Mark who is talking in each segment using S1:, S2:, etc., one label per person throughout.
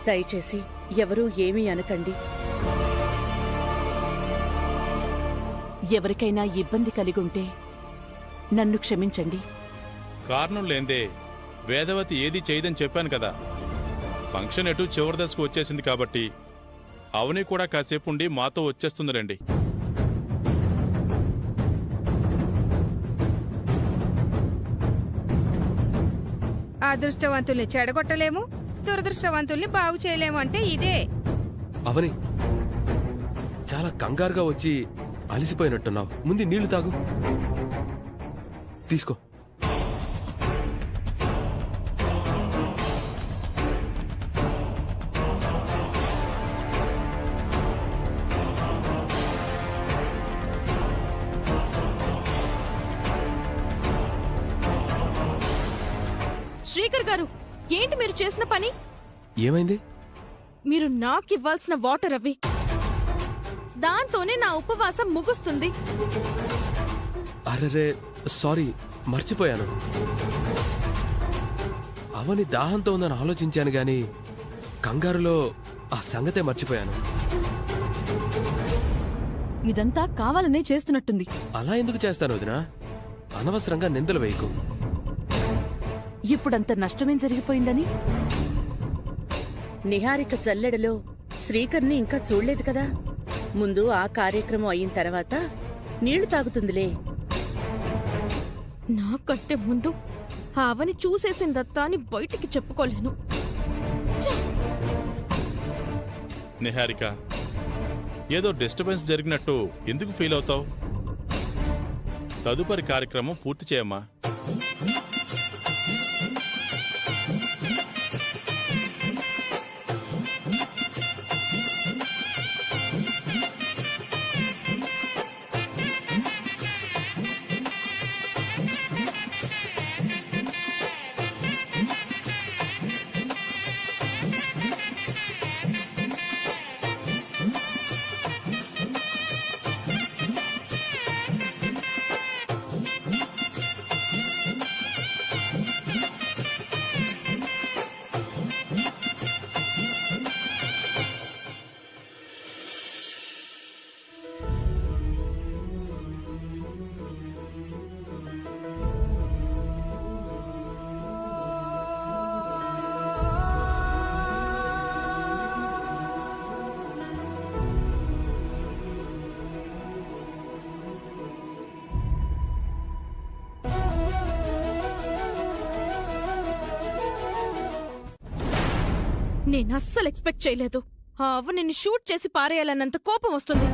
S1: దయచేసి ఎవరూ ఏమీ అనకండి. ఎవరికైనా ఇబ్బంది కలిగుంటే నన్ను క్షమించండి.
S2: కారణం లేందే వేదవతి ఏదీ చేయదని చెప్పాను కదా. ఫంక్షన్ ఎటు చివరి దశకు వచ్చేసింది కాబట్టి అవని కూడా కాసేపు ఉండి మాతో వచ్చేస్తుంది రండి.
S3: అదృష్టవంతుల్ని చెడగొట్టలేము, దురదృష్టవంతుల్ని బాగు చేయలేము అంటే ఇదే.
S4: అవని చాలా కంగారుగా వచ్చి అలిసిపోయినట్టున్నావు. ముందు నీళ్లు తాగు. తీసుకో.
S5: శ్రీకర్ గారు, ఏంటి మీరు చేసిన పని?
S4: ఏమైంది?
S5: మీరు నాకివ్వాల్సిన వాటర్ అవి. దాంతోనే నా ఉపవాసం ముగుస్తుంది.
S4: అరెరే, సారీ, మర్చిపోయాను. అవని దాహంతో ఉందని ఆలోచించాను గాని కంగారులో ఆ సంగతే మర్చిపోయాను.
S6: ఇదంతా కావాలనే చేస్తున్నట్టుంది.
S4: అలా ఎందుకు చేస్తాను వదినా? అనవసరంగా నిందలు వేయకు.
S1: ఇప్పుడంత నష్టమేం జరిగిపోయిందని? నిహారిక జల్లెడలో శ్రీకర్ని ఇంకా చూడలేదు కదా. ముందు ఆ కార్యక్రమం అయిన తర్వాత నీళ్లు తాగుతుందిలే.
S5: నాకంటే ముందు అవని చూసేసిందత్తా అని బయటికి చెప్పుకోలేను.
S2: నిహారిక, ఏదో డిస్టర్బెన్స్ జరిగినట్టు ఎందుకు ఫీల్ అవుతావు? తదుపరి కార్యక్రమం పూర్తి చేయమ్మా.
S5: నేనస్సలు ఎక్స్పెక్ట్ చేయలేదు. ఆ అవనిని షూట్ చేసి పారేయాలన్నంత కోపం వస్తుంది.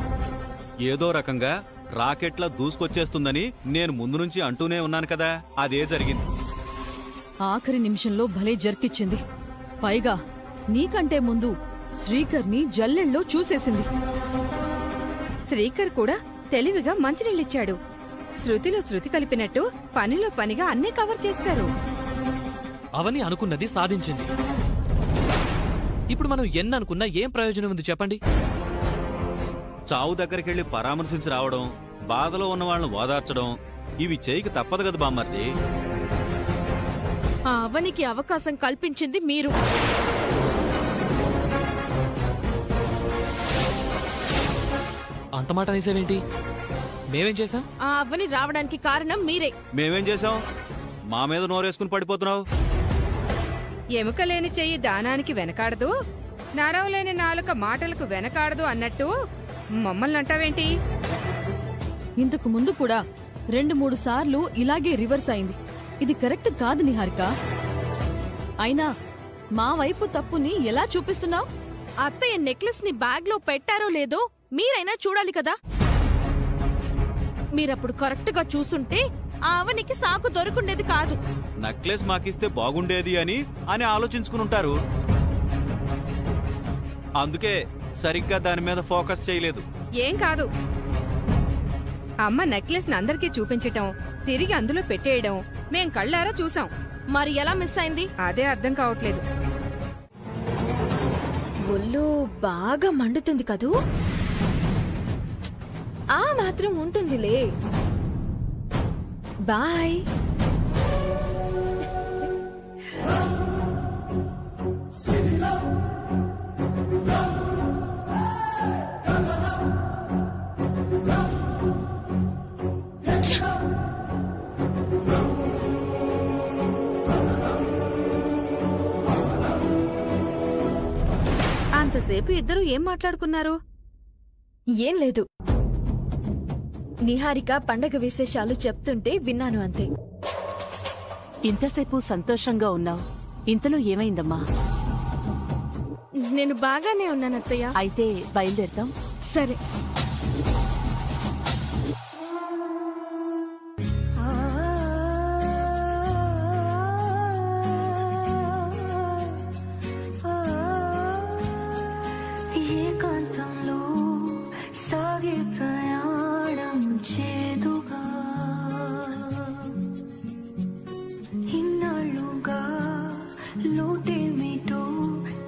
S7: ఏదో రకంగా రాకెట్లా దూసుకొచ్చేస్తుందని నేను ముందు నుంచి అంటూనే ఉన్నాను కదా, అదే జరిగింది.
S6: ఆఖరి నిమిషంలో భలే జర్కిచ్చింది. పైగా నీకంటే ముందు శ్రీకర్ని జల్లెల్లో చూసేసింది.
S3: శ్రీకర్ కూడా తెలివిగా మంచినీళ్ళిచ్చాడు. శృతిలో శృతి కలిపినట్టు పనిలో పనిగా అన్నీ కవర్ చేశారు.
S8: అవని అనుకున్నది సాధించింది. ఇప్పుడు మనం ఎన్ననుకున్నా ఏం ప్రయోజనం ఉంది చెప్పండి?
S7: చావు దగ్గరికెళ్లి పరామర్శించి రావడం, బాధలో ఉన్న వాళ్ళని ఓదార్చడం, ఇవి చేయక తప్పదు కదా బామ్మర్ది.
S5: ఆ అవనికి అవకాశం కల్పించింది మీరు.
S8: అంత మాట అనేసావేంటి? మేమేం చేశాం?
S5: ఆ అవని రావడానికి కారణం మీరే.
S7: మేమేం చేశాం? మా మీద నోరేసుకుని పడిపోతున్నావు.
S3: ఎముకలేని చెయ్యి దానానికి వెనకాడదు, నరవలేని నాలుక మాటలకు వెనకాడదు అన్నట్టు మమ్మల్ని అంటావేంటి?
S6: ఇంతకు ముందు కూడా 2-3 సార్లు ఇలాగే రివర్స్ అయింది. ఇది కరెక్ట్ కాదు నిహారిక. అయినా మా వైపు తప్పుని ఎలా చూపిస్తున్నావు?
S5: అత్తయ్య నెక్లెస్ ని బ్యాగ్ లో పెట్టారో లేదో మీరైనా చూడాలి కదా. మీరప్పుడు కరెక్ట్ గా చూసుంటే ఆ అవనికి సాకు దొరకుండేది కాదు.
S7: నక్లెస్ మాకిస్తే బాగుండేది అని ఆలోచించుకునుంటారు. అందుకే సరిగ్గా దాని మీద ఫోకస్ చేయలేదు.
S3: ఏం కాదు, అమ్మ నెక్లెస్ ని అందరికీ చూపించటం, తిరిగి అందులో పెట్టేయడం మేం కళ్ళారా చూసాం.
S5: మరి ఎలా మిస్ అయింది?
S3: అదే అర్థం కావట్లేదు.
S5: ఒళ్ళు బాగా మండుతుంది కదూ? ఆ మాత్రం ఉంటుందిలే. బాయ్.
S3: ఇంతసేపు ఇద్దరు ఏం మాట్లాడుకున్నారు?
S9: ఏం లేదు, నిహారిక పండగ విశేషాలు చెప్తుంటే విన్నాను అంతే.
S1: ఇంతసేపు సంతోషంగా ఉన్నావు, ఇంతలో ఏమైందమ్మా?
S5: నేను బాగానే ఉన్నాను అత్తయ్య.
S1: అయితే బయలుదేరుతాం.
S5: సరే.
S10: ఏకాంతంలో సాగే ప్రయాణం చేదుగా ఇన్నాళ్ళుగా లోటేమిటో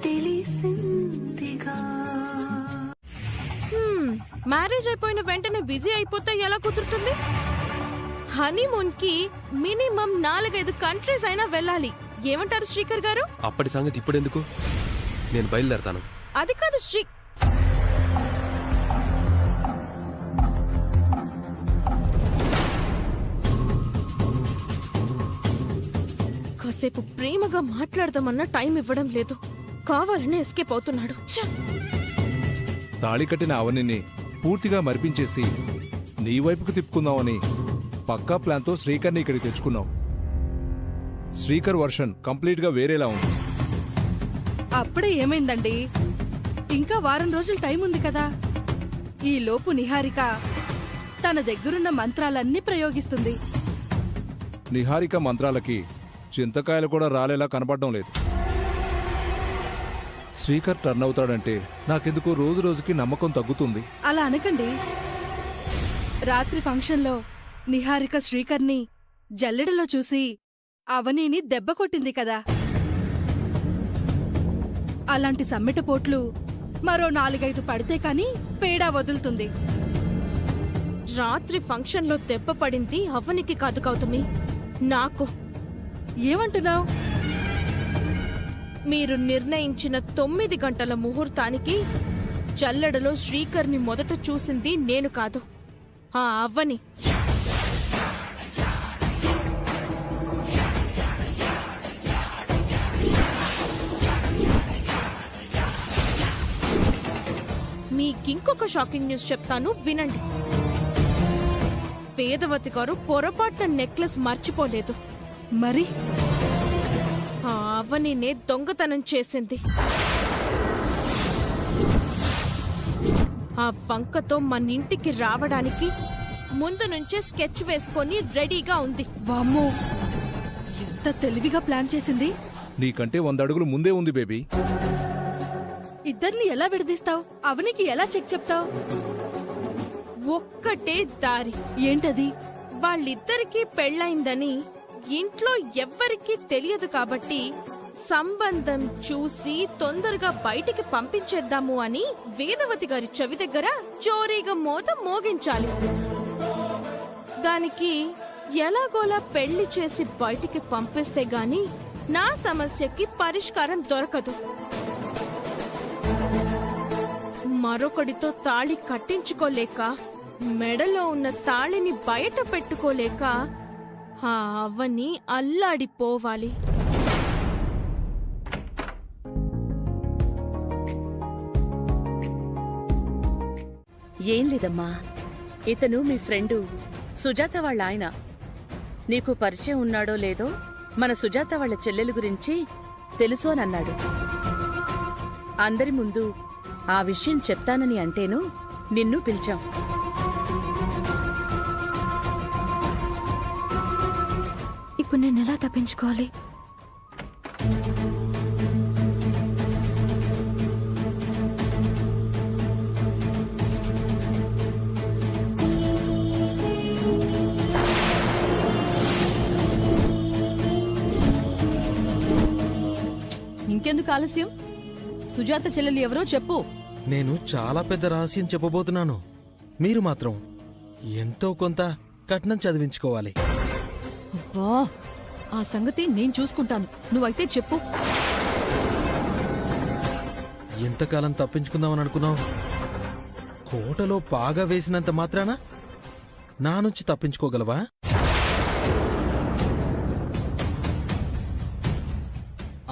S10: తెలిసిందిగా.
S5: మ్యారేజ్ అయిపోయిన వెంటనే బిజీ అయిపోతే ఎలా కుదురుతుంది? హనీమూన్ కి మినిమం 4-5 కంట్రీస్ అయినా వెళ్ళాలి. ఏమంటారు శ్రీకర్ గారు?
S4: అప్పటి సంగతి ఇప్పుడెందుకు, నేను బయలుదేరతాను.
S5: అది కాదు శ్రీ, కాసేపు ప్రేమగా మాట్లాడదామన్నా టైం ఇవ్వడం లేదు. కావాలని ఎస్కేప్ అవుతున్నాడు. ఛ!
S11: తాళి కట్టిన అవనిని పూర్తిగా మరిపించేసి నీ వైపుకు తిప్పుకుందామని పక్కా ప్లాన్తో శ్రీకర్ని ఇక్కడికి తెచ్చుకున్నావు. శ్రీకర్ వర్షన్ కంప్లీట్ గా వేరేలా ఉంది.
S12: అప్పుడే ఏమైందండి? ఇంకా వారం రోజులు టైం ఉంది కదా. ఈ లోపు నిహారిక తన దగ్గరున్న మంత్రాలన్నీ ప్రయోగిస్తుంది.
S11: నిహారిక మంత్రాలకి చింతకాయలు కూడా రాలేలా కనపడడం లేదు. శ్రీకర్ టర్న్ అవుతాడంటే నాకెందుకు రోజు రోజుకి నమ్మకం తగ్గుతుంది.
S12: అలా అనకండి. రాత్రి ఫంక్షన్లో నిహారిక శ్రీకర్ని జల్లెడలో చూసి అవనీని దెబ్బ కొట్టింది కదా. అలాంటి సమ్మెటపోట్లు మరో 4-5 పడితే కాని పేడా వదులుతుంది.
S5: రాత్రి ఫంక్షన్ లో దెబ్బ పడింది అవ్వనికి కాదు గౌతమి, నాకు.
S12: ఏమంటున్నావు?
S5: మీరు నిర్ణయించిన 9 గంటల ముహూర్తానికి జల్లెడలో శ్రీకర్ని మొదట చూసింది నేను కాదు, ఆ అవ్వని. మీకింకొక షాకింగ్ న్యూస్ చెప్తాను, వినండి. వేదవతి గారు పొరపాటున నెక్లెస్ మర్చిపోలేదు.
S12: మరి
S5: ఆ అవ్వనినే దొంగతనం చేసింది. ఆ వంకతో మన ఇంటికి రావడానికి ముందు నుంచే స్కెచ్ వేసుకొని రెడీగా ఉంది.
S12: వామ్మో, ఎంత తెలివిగా ప్లాన్ చేసింది.
S11: నీకంటే 100 అడుగులు ముందే ఉంది బేబీ.
S12: ఇద్దరిని ఎలా విడదీస్తావు? అవనికి ఎలా చెక్ చెప్తావు?
S5: ఒక్కటే దారి.
S12: ఏంటది?
S5: వాళ్ళిద్దరికీ పెళ్ళైందని ఇంట్లో ఎవ్వరికీ తెలియదు కాబట్టి సంబంధం చూసి తొందరగా బయటికి పంపించేద్దాము అని వేదవతి గారి చెవి దగ్గర చోరీగా మోత మోగించాలి. దానికి ఎలాగోలా పెళ్లి చేసి బయటికి పంపిస్తే గాని నా సమస్యకి పరిష్కారం దొరకదు. మరొకడితో తాళి కట్టించుకోలేక, మెడలో ఉన్న తాళిని బయట పెట్టుకోలేక ఆ అవ్వని అల్లాడిపోవాలి.
S1: ఏం లేదమ్మా, ఇతను మీ ఫ్రెండు సుజాత వాళ్ళ ఆయన. నీకు పరిచయం ఉన్నాడో లేదో మన సుజాత వాళ్ళ చెల్లెలు గురించి తెలుసోనన్నాడు. అందరి ముందు ఆ విషయం చెప్తానని అంటేను నిన్ను పిలిచాం.
S9: ఇప్పుడు నేను ఎలా తప్పించుకోవాలి?
S6: ఇంకెందుకు ఆలస్యం? సుజాత చెల్లెలు ఎవరో చెప్పు.
S13: నేను చాలా పెద్ద రహస్యం చెప్పబోతున్నాను. మీరు మాత్రం ఎంతో కొంత కట్నం చదివించుకోవాలి.
S6: అబ్బా, ఆ సంగతి నేను చూసుకుంటాను, నువ్వైతే చెప్పు.
S13: ఎంతకాలం తప్పించుకుందామని అనుకున్నావు? కోటలో పాగా వేసినంత మాత్రాన నా నుంచి తప్పించుకోగలవా?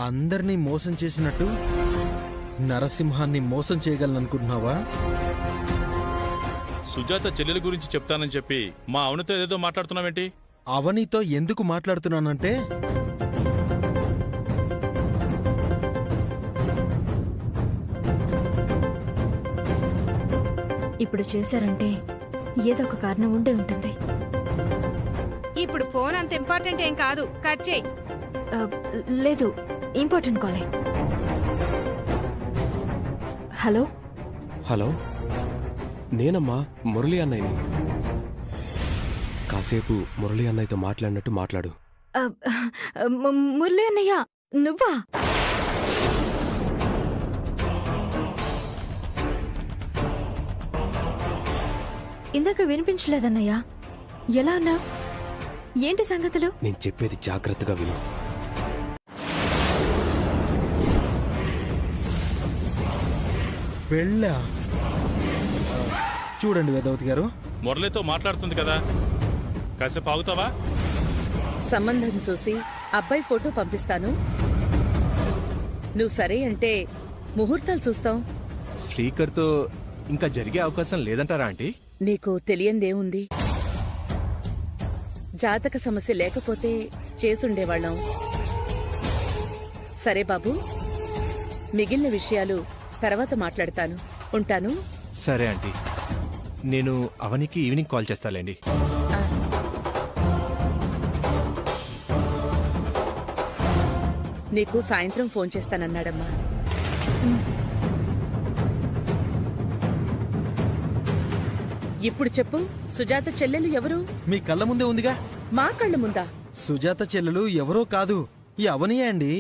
S13: అందర్నీ మోసం చేసినట్టు నరసింహాన్ని మోసం చేయగలననుకుంటున్నావా?
S2: సుజాత చెల్లెల గురించి చెప్తానని చెప్పి మా అవనితో ఏదేదో మాట్లాడుతున్నావేంటి?
S13: అవనితో ఎందుకు మాట్లాడుతున్నానంటే
S9: ఇప్పుడు చేశారంటే ఏదో ఒక కారణం ఉండే ఉంటుంది.
S3: ఇప్పుడు ఫోన్ అంత ఇంపార్టెంట్ ఏం కాదు, కట్ చేయి.
S9: లేదు, ఇంపార్టెంట్ కాలే. హలో
S4: హలో, నేనమ్మా మురళి అన్నయ్యని. కాసేపు మురళి అన్నయ్యతో మాట్లాడినట్టు మాట్లాడు.
S9: మురళి అన్నయ్య, నువ్వా? ఇందాక వినిపించలేదన్నయ్య. ఎలా ఉన్నావు? ఏంటి సంగతులు?
S4: నేను చెప్పేది జాగ్రత్తగా విను.
S13: వెళ్ళా? చూడండి వేదవతి గారు,
S2: మురళితో మాట్లాడుతుంది కదా, కాసేపు ఆగుతావా?
S1: సంబంధం చూసి అబ్బాయి ఫోటో పంపిస్తాను. నువ్వు సరే అంటే ముహూర్తాలు చూస్తాం.
S14: శ్రీకర్తో ఇంకా జరిగే అవకాశం లేదంటారా ఆంటీ?
S1: నీకు తెలియందేముంది? జాతక సమస్య లేకపోతే చేసుండేవాళ్ళం. సరే బాబు, మిగిలిన విషయాలు తర్వాత మాట్లాడతాను. ఉంటాను.
S14: సరే ఆంటీ, నేను అవనికి ఈవినింగ్ కాల్ చేస్తాలేండి.
S1: నీకు సాయంత్రం ఫోన్ చేస్తానన్నాడమ్మా. ఇప్పుడు చెప్పు, సుజాత చెల్లెలు ఎవరు?
S13: మీ కళ్ళ ముందే ఉందిగా.
S1: మా కళ్ళ ముందా?
S13: సుజాత చెల్లెలు ఎవరో కాదు, ఈ అవనియే అండి.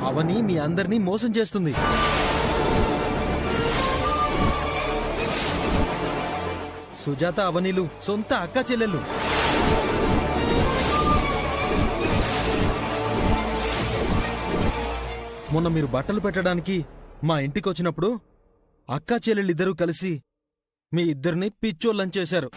S13: అవని మీ అందరినీ మోసం చేస్తుంది. సుజాత అవనిలు సొంత అక్క చెల్లెళ్ళు. మొన్న మీరు బట్టలు పెట్టడానికి మా ఇంటికి వచ్చినప్పుడు అక్కా చెల్లెళ్ళిద్దరూ కలిసి మీ ఇద్దరిని పిచ్చోళ్ళని చేశారు.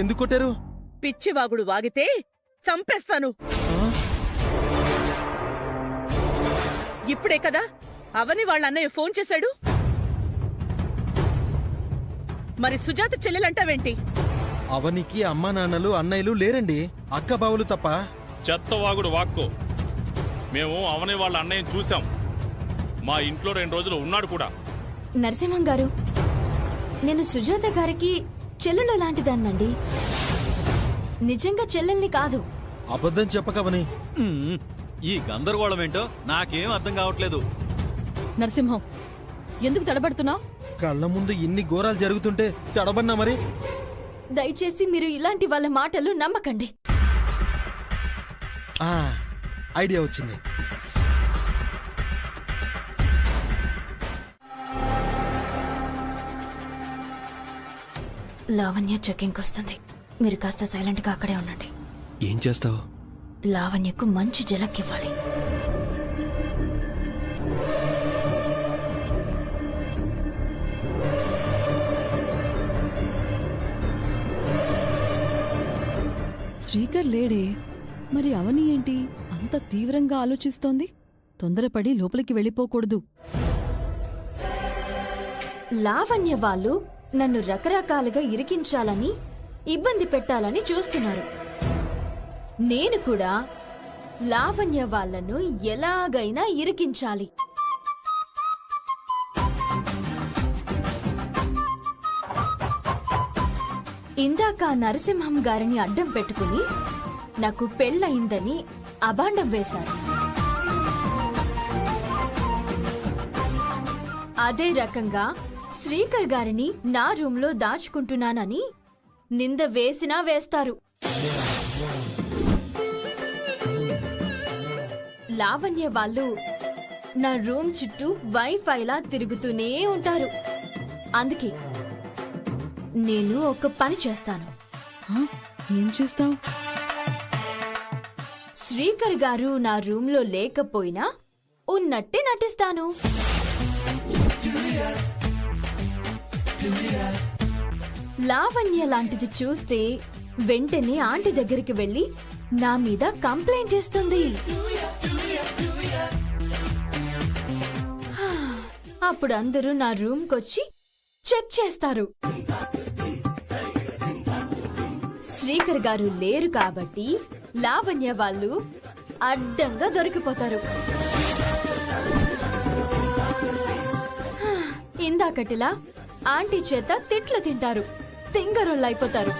S13: ఎందుకు కొట్టారు?
S1: పిచ్చివాగుడు వాగితే చంపేస్తాను. ఇప్పుడే కదా అవని వాళ్ళ అన్నయ్య ఫోన్ చేశాడు. మరి సుజాత చెల్లెలంటావేంటి?
S13: అవనికి అమ్మా నాన్నలు అన్నయ్యలు లేరండి, అక్క బావులు తప్ప.
S2: చెత్తవాగుడు వాక్కో. మేము అవని వాళ్ళ అన్నయ్యని చూసాం. మా ఇంట్లో 2 రోజులు ఉన్నాడు కూడా.
S9: నరసింహం గారు, నేను సుజాత గారికి చెల్లెలు లాంటిదాన్నండి, నిజంగా చెల్లెల్ని కాదు.
S13: అబద్ధం చెప్పకవని.
S7: ఈ గందరగోళం ఏంటో నాకేం అర్థం కావట్లేదు.
S6: నరసింహం, ఎందుకు తడబడుతున్నావు?
S13: కళ్ళ ముందు ఇన్ని ఘోరాలు జరుగుతుంటే తడబన్నా మరి?
S9: దయచేసి మీరు ఇలాంటి వాళ్ళ మాటలు నమ్మకండి.
S13: ఐడియా వచ్చింది.
S9: లావణ్య చెక్కింగ్ వస్తుంది, మీరు కాస్త సైలెంట్ గా అక్కడే ఉండండి.
S4: ఏం చేస్తావు?
S9: లావణ్యకు మంచి జలక్కివ్వాలి.
S6: శ్రీకర్ లేడే, మరి అవని ఏంటి అంత తీవ్రంగా ఆలోచిస్తోంది? తొందరపడి లోపలికి వెళ్ళిపోకూడదు.
S9: లావణ్య వాళ్ళు నన్ను రకరకాలుగా ఇరికించాలని, ఇబ్బంది పెట్టాలని చూస్తున్నారు. నేను కూడా లావణ్య వాళ్ళను ఎలాగైనా ఇరికించాలి. ఇందాక నరసింహం గారిని అడ్డం పెట్టుకుని నాకు పెళ్ళయిందని అబాండం వేశారు. అదే రకంగా శ్రీకర్ గారిని నా రూంలో దాచుకుంటున్నానని నింద వేసినా వేస్తారు. లావణ్య వాళ్ళు నా రూమ్ చుట్టూ వైఫైలా తిరుగుతూనే ఉంటారు. అందుకే నేను ఒక పని చేస్తాను.
S6: ఏం చేస్తావు?
S9: శ్రీకర్ గారు నా రూమ్లో లేకపోయినా ఉన్నట్టే నటిస్తాను. లావణ్య లాంటిది చూస్తే వెంటనే ఆంటీ దగ్గరికి వెళ్లి నా మీద కంప్లైంట్ చేస్తుంది. అప్పుడు అందరూ నా రూమ్కొచ్చి చెక్ చేస్తారు. శ్రీకర్ గారు లేరు కాబట్టి లావణ్య వాళ్ళు అడ్డంగా దొరికిపోతారు. ఇందాకటిలా ఆంటీ చేత తిట్లు తింటారు, తింగరోళ్ళైపోతారు.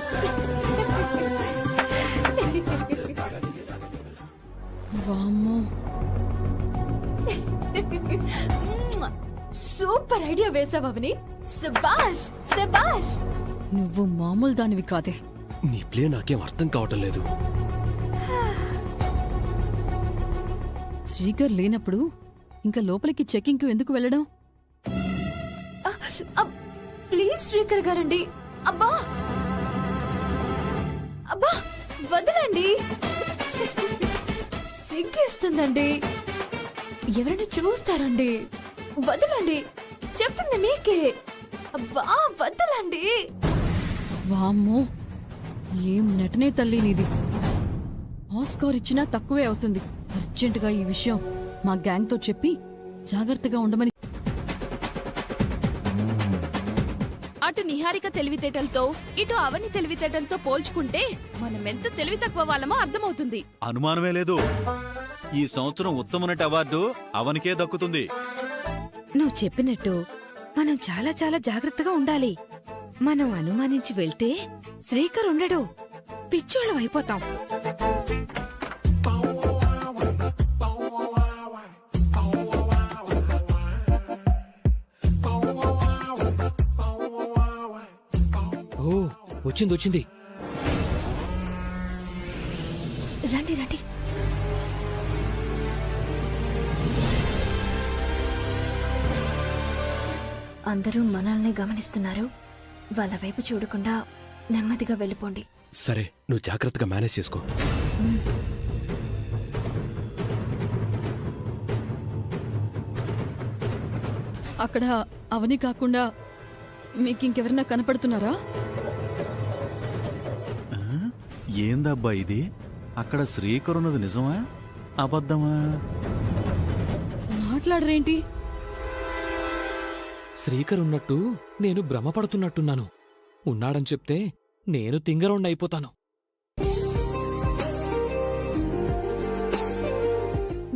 S6: వామ్మో,
S9: సూపర్ ఐడియా వేసావని. శభాష్ శభాష్.
S6: నువ్వు మామూలు దానివి కాదే.
S4: నీ ప్లే నాకేం అర్థం కావటం లేదు.
S6: శ్రీకర్ లేనప్పుడు ఇంకా లోపలికి చెకింగ్ ఎందుకు వెళ్ళడం?
S9: ప్లీజ్ శ్రీకర్ గారండి. అబ్బా అబ్బా వదలండి, సిగ్గేస్తుందండి. ఎవరైనా చూస్తారండి. వదలండి, చెప్తుంది మీకే. అబ్బా వదలండి.
S6: వామ్మో, ఏం నటనే తల్లి నీది. ఆస్కార్ ఇచ్చినా తక్కువే అవుతుంది. అర్జెంటుగా ఈ విషయం మా గ్యాంగ్ తో చెప్పి జాగ్రత్తగా ఉండమని.
S5: అటు నిహారిక తెలివితేటలతో ఇటు అవని తెలివితేటలతో పోల్చుకుంటే మనమెంత తెలివి తక్కువ వాళ్ళమో అర్థమవుతుంది.
S7: అనుమానమే లేదు, ఈ సంవత్సరం ఉత్తమ నటి అవార్డు అవనికే దక్కుతుంది.
S3: నువ్వు చెప్పినట్టు మనం చాలా చాలా జాగ్రత్తగా ఉండాలి. మనం అనుమానించి వెళ్తే శ్రీకర్ ఉండడు, పిచ్చోళ్ళం అయిపోతాం.
S8: ఓ వచ్చింది వచ్చింది.
S9: రండి రండి. అందరూ మనల్ని గమనిస్తున్నారు. వాళ్ళ వైపు చూడకుండా నెమ్మదిగా వెళ్ళిపోండి.
S4: సరే, నువ్వు జాగ్రత్తగా మేనేజ్ చేసుకో.
S6: అక్కడ అవని కాకుండా మీకింకెవరన్నా కనపడుతున్నారా?
S7: ఏందబ్బా ఇది? అక్కడ శ్రీకర్ ఉన్నది నిజమా అబద్ధమా?
S6: మాట్లాడరేంటి?
S8: శ్రీకర్ ఉన్నట్టు నేను భ్రమపడుతున్నట్టున్నాను. ఉన్నాడని చెప్తే నేను తింగరోణ్ణైపోతాను.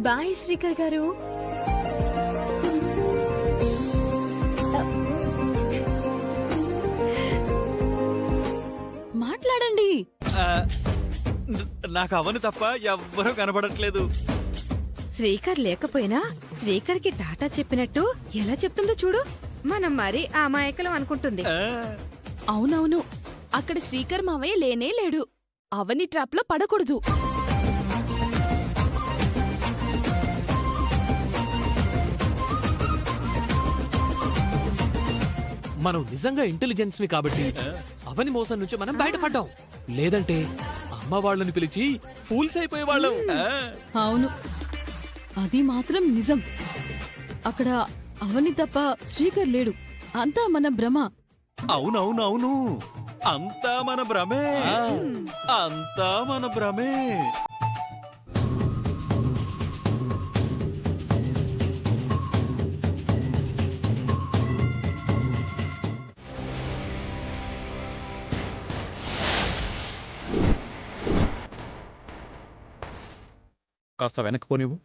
S9: బాయ్ శ్రీకర్ గారు.
S6: మాట్లాడండి.
S7: నాకు అవని తప్ప ఎవ్వరూ కనబడట్లేదు.
S3: శ్రీకర్ లేకపోయినా శ్రీకర్కి టాటా చెప్పినట్టు ఎలా చెప్తుందో చూడు. మనం మరీ అమాయకులం అనుకుంటుంది.
S5: అవునవును, అక్కడ శ్రీకర్ మావయ్య లేనే లేడు. అవని ట్రాప్ లో పడకూడదు.
S8: మనం నిజంగా ఇంటెలిజెన్స్వి కాబట్టి అవని మోసం నుంచి మనం బయటపడ్డాం. లేదంటే అమ్మ వాళ్ళని పిలిచి ఫూల్స్ అయిపోయేవాళ్ళం.
S6: అవును, అది మాత్రం నిజం. అక్కడ అవని తప్ప శ్రీకర్ లేడు. అంతా మన భ్రమ.
S7: అవునవునవును, అంతా మన భ్రమే. అంతా మన భ్రమే.
S14: కాస్త వెనక్కి పోనివ్వు.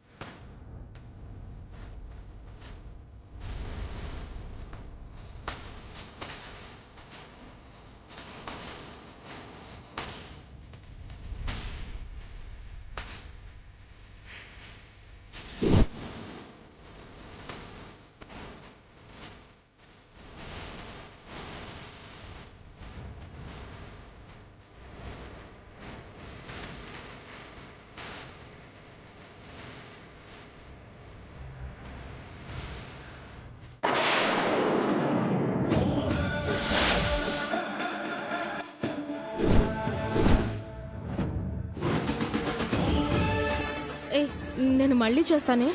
S5: నేను మళ్ళీ చేస్తానే.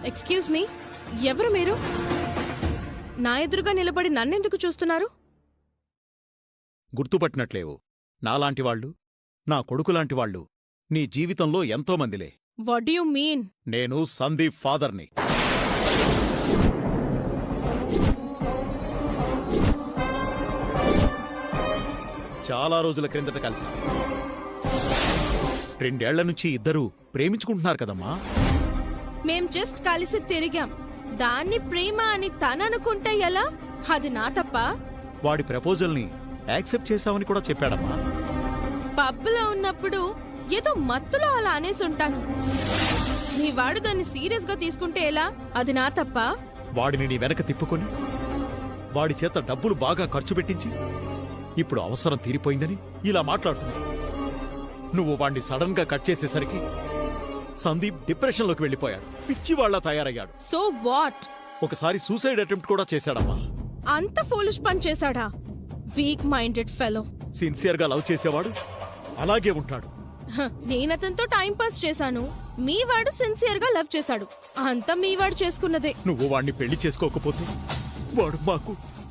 S5: ఎక్స్క్యూజ్ మీ, ఎవరు మీరు? నా ఎదురుగా నిలబడి నన్నెందుకు చూస్తున్నారు?
S15: గుర్తుపట్టినట్లేవు. నాలాంటి వాళ్ళు, నా కొడుకులాంటి వాళ్ళు నీ జీవితంలో ఎంతో మందిలే.
S5: What do you mean?
S15: నేను సందీప్ ఫాదర్ని. చాలా రోజుల క్రిందట కలిసి 2 ఏళ్ల నుంచి ఇద్దరూ ప్రేమించుకుంటున్నారు కదమ్మా.
S5: మేం జస్ట్ కలిసి తిరిగాం. దాన్ని ప్రేమ అని తననుకుంటే ఎలా? అది నా తప్ప?
S15: వాడి ప్రపోజల్ని యాక్సెప్ట్ చేశావని కూడా చెప్పాడమ్మా.
S5: పబ్లో ఉన్నప్పుడు ఏదో మత్తులో అలా అనేసుంటాను. నీ వాడు దాన్ని సీరియస్ గా తీసుకుంటే ఎలా? అది నా తప్ప?
S15: వాడిని నీ వెనక తిప్పుకొని వాడి చేత డబ్బులు బాగా ఖర్చు పెట్టించి ఇప్పుడు అవసరం తీరిపోయిందని ఇలా మాట్లాడుతున్నావు. నువ్వు వాణ్ణి సడన్ గా కట్ చేసేసరికి సందీప్ డిప్రెషన్లోకి వెళ్ళిపోయాడు. పిచ్చివాళ్లా తయారయ్యాడు.
S5: So what?
S15: ఒకసారి సూసైడ్ అటెంప్ట్ కూడా చేశాడమ్మా.
S5: అంత ఫూలిష్ పని చేశాడా? Weak minded fellow.
S15: సిన్సియర్ గా లవ్ చేసేవాడు అలాగే ఉంటాడు.
S5: నేనతనితో టైం పాస్ చేశాను. మీ వాడు సిన్సియర్ గా లవ్ చేశాడు. అంతా మీ వాడు చేసుకున్నదే.
S15: నువ్వు వాణ్ణి పెళ్లి చేసుకోకపోతే వాడు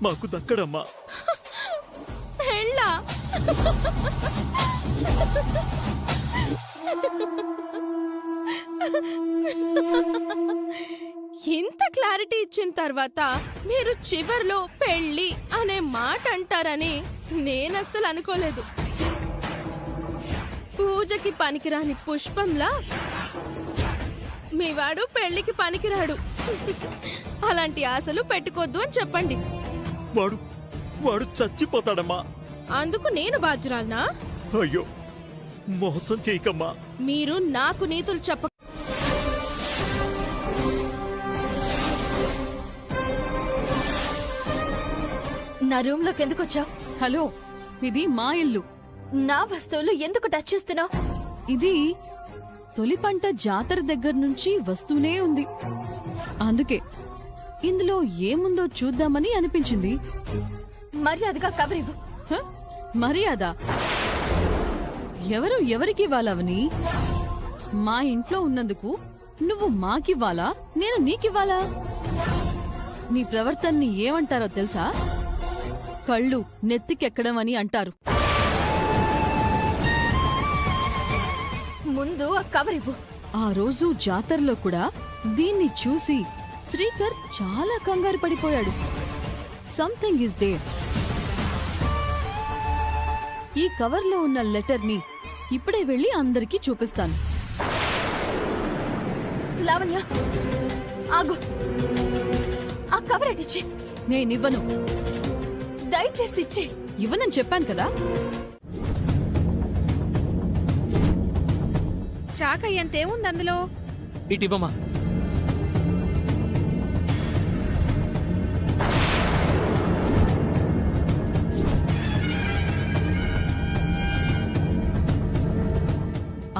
S15: మాకు దక్కడమ్మా.
S5: పెళ్ళా? ఇంత క్లారిటీ ఇచ్చిన తర్వాత మీరు చివర్లో పెళ్లి అనే మాట అంటారని నేనస్సలు అనుకోలేదు. పూజకి పనికిరాని పుష్పంలా మీ వాడు పెళ్లికి పనికిరాడు. అలాంటి ఆశలు పెట్టుకోద్దు అని చెప్పండి.
S15: వాడు చచ్చిపోతాడమ్మా.
S5: అందుకు నేను బాధ్యురాలనా?
S15: అయ్యో, మోసం చేయకమ్మా.
S5: మీరు నాకు నీతులు చెప్ప.
S9: నా రూమ్ లోకి ఎందుకు వచ్చావు?
S6: హలో, ఇది మా ఇల్లు.
S9: నా వస్తువులు ఎందుకు టచ్ చేస్తున్నావు?
S6: ఇది తొలి పంట జాతర దగ్గర నుంచి వస్తూనే ఉంది. అందుకే ఇందులో ఏముందో చూద్దామని అనిపించింది.
S9: మర్యాదగా కవర్ ఇవ్వు.
S6: మర్యాద? ఎవరు ఎవరికి ఇవ్వాలవని? మా ఇంట్లో ఉన్నందుకు నువ్వు మాకివ్వాలా, నేను నీకివ్వాలా? నీ ప్రవర్తనని ఏమంటారో తెలుసా? కళ్ళు నెత్తికెక్కడం అని అంటారు.
S9: ముందు ఆ కవర్ ఇవ్వు.
S6: ఆ రోజు జాతరలో కూడా దీన్ని చూసి శ్రీకర్ చాలా కంగారు పడిపోయాడు. Something is there. ఈ కవర్లో ఉన్న లెటర్ ని ఇప్పుడే వెళ్లి అందరికీ చూపిస్తాను.
S9: లావణ్య, ఆగు. ఆ కవర్ ఎటిచ్చి.
S6: నేనివ్వను.
S9: దయచేసి ఇచ్చి.
S6: ఇవ్వనని చెప్పాను కదా.
S3: షాక్ అయ్యేంతేముంది అందులో?
S8: ఇటివ్వమా.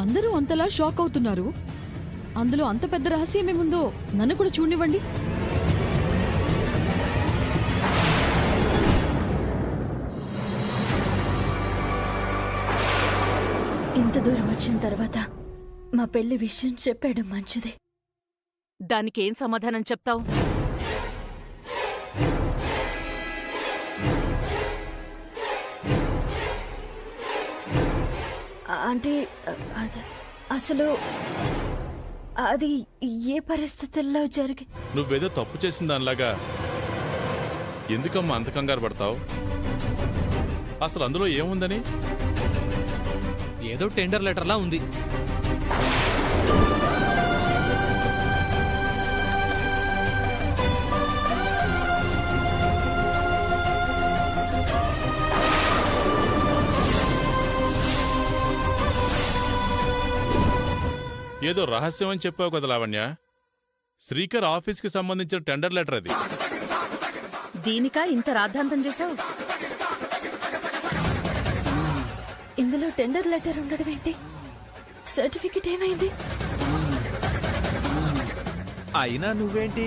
S6: అందరూ అంతలా షాక్ అవుతున్నారు. అందులో అంత పెద్ద రహస్యమేముందో నన్ను కూడా చూడనివ్వండి.
S9: ఇంత దూరం వచ్చిన తర్వాత మా పెళ్లి విషయం చెప్పాడు మంచిది.
S1: దానికేం సమాధానం చెప్తావు?
S9: అంటే అసలు అది ఏ పరిస్థితుల్లో జరిగి.
S2: నువ్వేదో తప్పు చేసిన దానిలాగా ఎందుకమ్మా అంత కంగారు పడతావు? అసలు అందులో ఏముందని?
S8: ఏదో టెండర్ లెటర్లా ఉంది.
S2: ఏదో రహస్యం అని చెప్పావు కదా లావణ్య. శ్రీకర్ ఆఫీస్కి సంబంధించిన టెండర్ లెటర్ అది.
S1: దీనికా ఇంత రాద్ధాంతం చేశావు?
S9: ఇందులో టెండర్ లెటర్ ఉండడం ఏంటి? సర్టిఫికెట్ ఏమైంది?
S7: అయినా నువ్వేంటి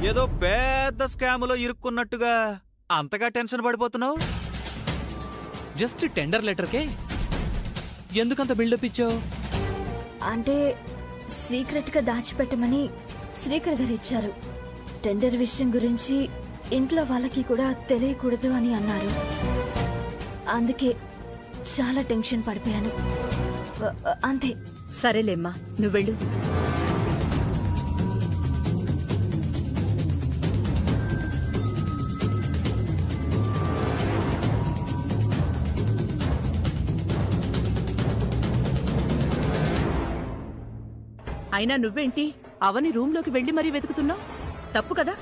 S7: ఏదో పెద్ద స్కాములో ఇరుక్కున్నట్టుగా అంతగా టెన్షన్ పడిపోతున్నావు?
S8: జస్ట్ టెండర్ లెటర్కే ఎందుకంత బిల్డప్ ఇచ్చావు?
S9: అంటే సీక్రెట్ గా దాచిపెట్టమని శ్రీకర్ గారు ఇచ్చారు. టెండర్ విషయం గురించి ఇంట్లో వాళ్ళకి కూడా తెలియకూడదు అని అన్నారు. అందుకే చాలా టెన్షన్ పడిపోయాను. అంతే.
S1: సరేలేమ్మా, నువ్వెళ్ళు. అయినా నువ్వేంటి అవని రూంలోకి వెళ్ళి మరీ వెతుకుతున్నావు? తప్పు కదా?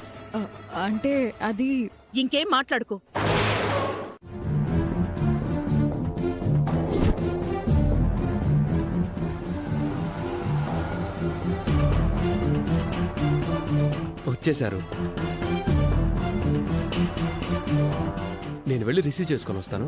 S6: అంటే అది
S1: ఇంకేం మాట్లాడుకో.
S4: వచ్చేశారు. నేను వెళ్ళి రిసీవ్ చేసుకొని వస్తాను.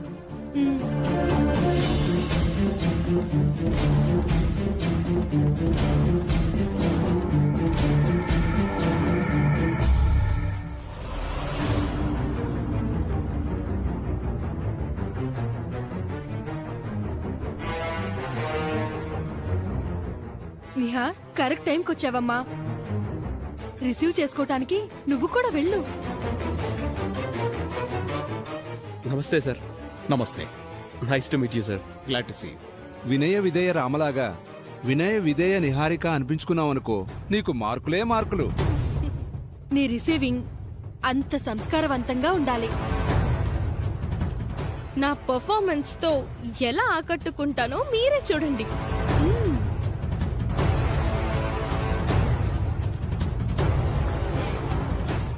S12: నిహా, కరెక్ట్ టైంకి వచ్చావమ్మా. రిసీవ్ చేసుకోవటానికి నువ్వు కూడా వెళ్ళు.
S4: నమస్తే సార్.
S15: నమస్తే.
S4: Nice to meet you sir.
S15: Glad to see.
S11: Vinaya Vidheya రామలాగా Vinaya Vidheya Niharika అనిపించుకున్నావనుకో, నీకు మార్కులే మార్కులు.
S12: నీ రిసీవింగ్ అంత సంస్కారవంతంగా ఉండాలి.
S5: నా పర్ఫార్మెన్స్ తో ఎలా ఆకట్టుకుంటానో మీరే చూడండి.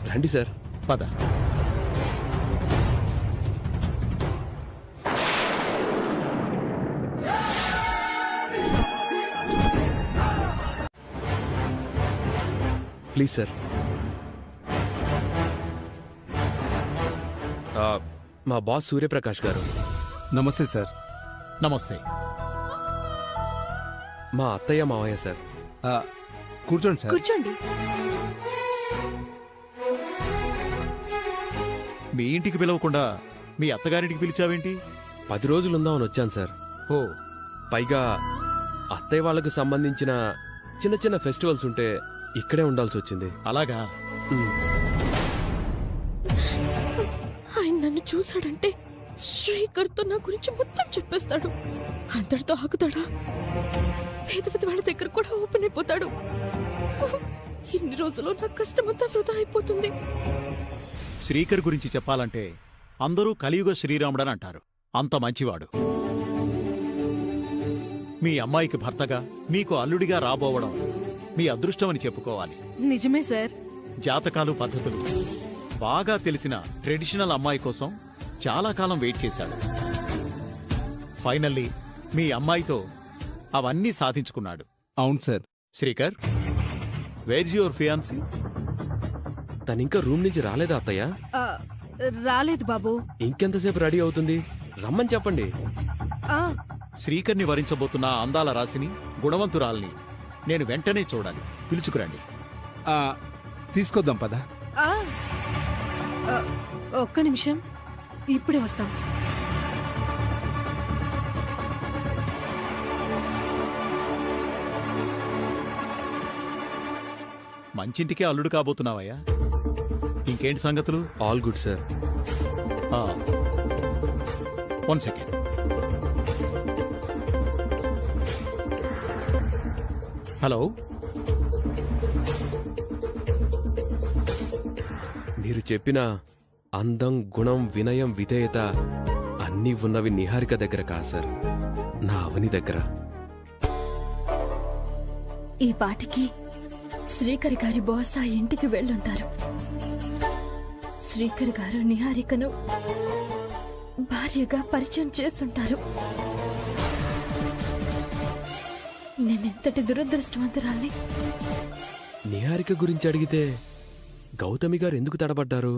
S4: రండి సార్.
S15: పద.
S4: Please sir. మా బాస్ సూర్యప్రకాష్ గారు.
S11: నమస్తే సార్.
S15: నమస్తే.
S4: మా అత్తయ్య మావయ్య సార్.
S11: కూర్చోండి సార్.
S5: కూర్చోండి.
S15: మీ ఇంటికి పిలవకుండా మీ అత్తగారింటికి పిలిచావేంటి?
S4: 10 రోజులుందామని వచ్చాను సార్.
S15: ఓ.
S4: పైగా అత్తయ్య వాళ్ళకు సంబంధించిన చిన్న చిన్న ఫెస్టివల్స్ ఉంటే ఇక్కడే ఉండాల్సి వచ్చింది.
S15: అలాగా?
S5: ఆయన నన్ను చూశాడంటే శ్రీకర్తో నా గురించి మొత్తం చెప్పేస్తాడు. అందరితో ఆగుతాడా? వేదవతి వాళ్ళ దగ్గర కూడా ఓపెన్ అయిపోతాడు. ఇన్ని రోజులు నా కష్టమంతా వృధా అయిపోతుంది.
S15: శ్రీకర్ గురించి చెప్పాలంటే అందరూ కలియుగ శ్రీరాముడని అంటారు. అంత మంచివాడు. మీ అమ్మాయికి భర్తగా మీకు అల్లుడిగా రాబోవడం మీ అదృష్టమని చెప్పుకోవాలి.
S12: నిజమే సార్.
S15: జాతకాలు పద్ధతులు బాగా తెలిసిన ట్రెడిషనల్ అమ్మాయి కోసం చాలా కాలం వెయిట్ చేశాడు. ఫైనల్లీ మీ అమ్మాయితో అవన్నీ సాధించుకున్నాడు.
S11: అవును sir.
S15: Srikar, where's your fiancee?
S4: తనింకా రూమ్ నుంచి రాలేదా అత్తయ్య?
S12: రాలేదు బాబు.
S4: ఇంకెంతసేపు రెడీ అవుతుంది? రమ్మని చెప్పండి.
S15: శ్రీకర్ని వరించబోతున్న అందాల రాశిని, గుణవంతురాల్ని నేను వెంటనే చూడాలి. పిలుచుకురండి.
S11: తీసుకొద్దాం పద.
S12: ఒక్క నిమిషం, ఇప్పుడే వస్తాం.
S15: మంచింటికే అల్లుడు కాబోతున్నావయ్యా. ఇంకేంటి సంగతులు?
S4: All good sir.
S15: 1 second. Hello.
S4: మీరు చెప్పిన అందం, గుణం, వినయం, విధేయత అన్నీ ఉన్నవి నిహారిక దగ్గర కాదు సార్, నా అవని దగ్గర.
S9: ఈ పాటికి శ్రీకర్ గారి బాస్ ఆ ఇంటికి వెళ్ళుంటారు. శ్రీకర్ గారు నిహారికను భార్యగా పరిచయం చేస్తుంటారు. నేనెంతటి దురదృష్టవంతురాల్ని.
S4: నిహారిక గురించి అడిగితే గౌతమి గారు ఎందుకు తడబడ్డారు?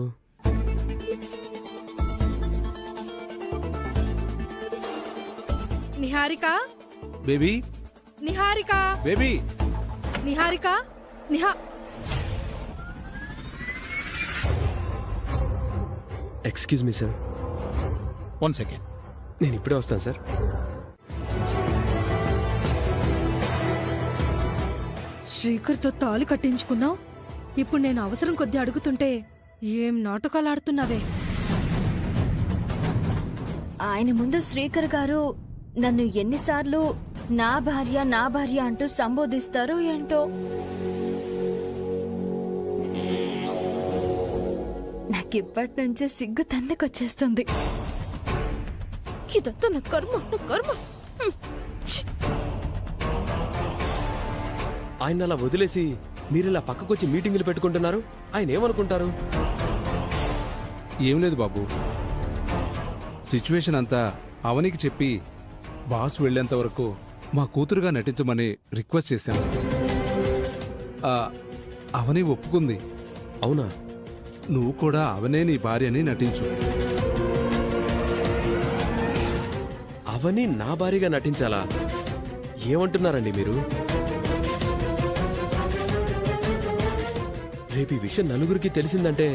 S12: Niharika,
S11: baby,
S12: Niharika,
S11: baby,
S12: Niharika,
S4: excuse me sir.
S15: 1 second.
S4: నేను ఇప్పుడే వస్తాను సార్.
S12: శ్రీకర్తో తాళి కట్టించుకున్నావు. ఇప్పుడు నేను అవసరం కొద్దీ అడుగుతుంటే ఏం నాటకాలు ఆడుతున్నావే.
S9: ఆయన ముందు శ్రీకర్ గారు నన్ను ఎన్నిసార్లు నా భార్య నా భార్య అంటూ సంబోధిస్తారో ఏంటో. నాకిప్పటి నుంచే సిగ్గు తన్నుకొచ్చేస్తుంది.
S5: ఇదంతా నా కర్మ, నా కర్మ.
S4: ఆయన అలా వదిలేసి మీరిలా పక్కకొచ్చి మీటింగులు పెట్టుకుంటున్నారు. ఆయన ఏమనుకుంటారు?
S11: ఏం లేదు బాబు, సిచ్యువేషన్ అంతా అవనికి చెప్పి బాస్ వెళ్లేంత వరకు మా కూతురుగా నటించమని రిక్వెస్ట్ చేశాను. అవని ఒప్పుకుంది.
S4: అవునా?
S11: నువ్వు కూడా అవనే నీ భార్యని నటించు.
S4: అవని నా భారీగా నటించాలా? ఏమంటున్నారండి మీరు? రేపు ఈ విషయం నలుగురికి తెలిసిందంటే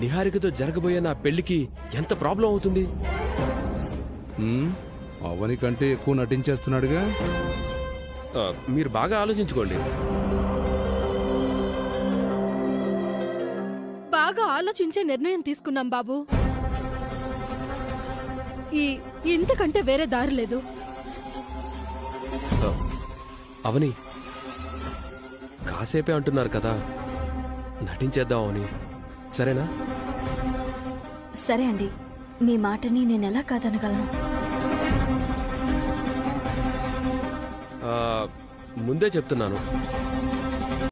S4: నిహారికతో జరగబోయే నా పెళ్లికి ఎంత ప్రాబ్లం అవుతుంది?
S11: అవని కంటే ఎక్కువ నటించేస్తున్నాడుగా.
S4: మీరు బాగా ఆలోచించుకోండి.
S12: బాగా ఆలోచించే నిర్ణయం తీసుకున్నాం బాబు. ఇంతకంటే వేరే దారి లేదు.
S4: అవని కాసేపే అంటున్నారు కదా, నటించేద్దాం అవని, సరేనా?
S9: సరే అండి, మీ మాటని నేనెలా కాదనగలను?
S4: ముందే చెప్తున్నాను,